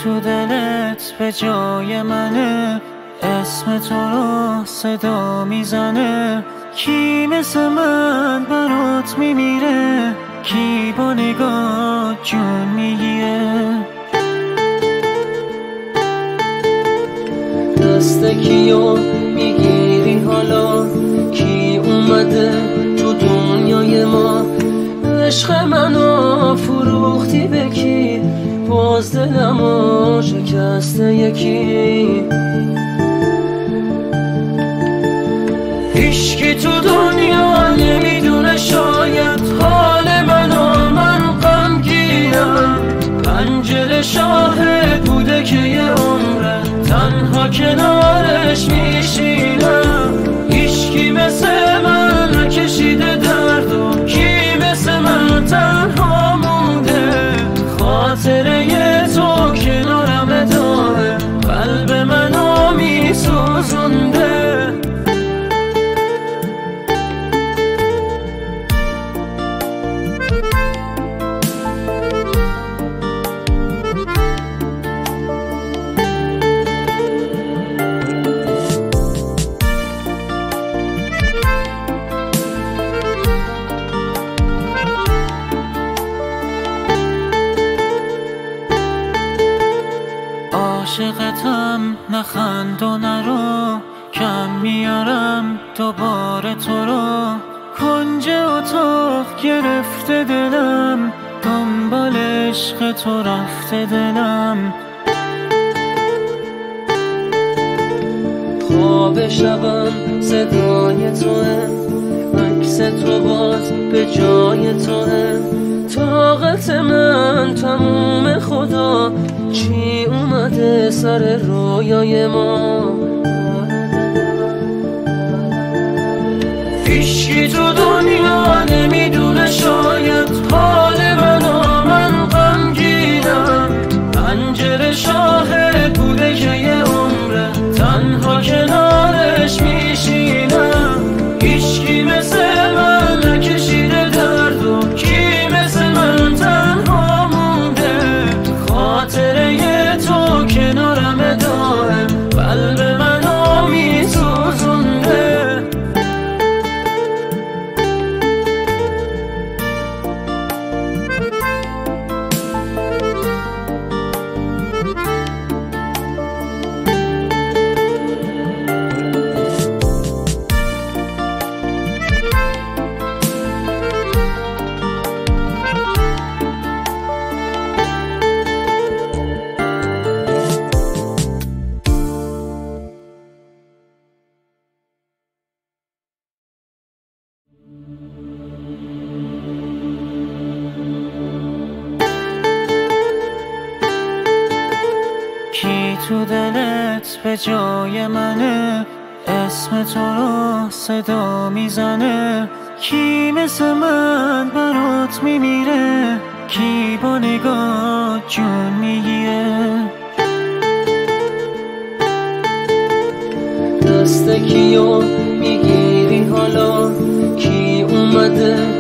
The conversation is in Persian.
تو دلت به جای منه، اسم تو رو صدا میزنه. کی مثل من برات میمیره، کی با نگاه جون میگیره. دست کیو میگیری حالا، کی اومده تو دنیای ما؟ عشق منو فروختی به کی، باز دلمو شکسته یکی. هیچکی تو دنیا نمیدونه شاید حال منو، من غمگینم. پنجره شاهد بوده که یه عمره تنها کنارش میشینم. هیچکی مثل من نکشیده دردو، کی مثل من تنها مونده. خاطره تو کنارم داره، قلب منو میسوزونده. عاشقتم نخند و نرو، کم میارم دوباره تو رو. کنج اتاق گرفته دلم، دنبال عشق تو رفته دلم. خواب شبم صدای توه، عکس تو باز به جای توه. طاقت من تموم خدا، چی اومده سر رویای ما؟ هیچکی تو دنیا نمیدونه شاید حال منو، من غمگینم. پنجره شاهد بوده که یه عمره تنها کنارش میشینم. هیچکی مثل من نکشیده دردو، کی مثل من تنها مونده. خاطره تو کنارم دارم، قلب منو میسوزونده. کی تو دلت به جای منه، اسم تو رو صدا میزنه. کی مثل من برات میمیره، کی با نگاه جون میگیره. دست کیو میگیری حالا، کی اومده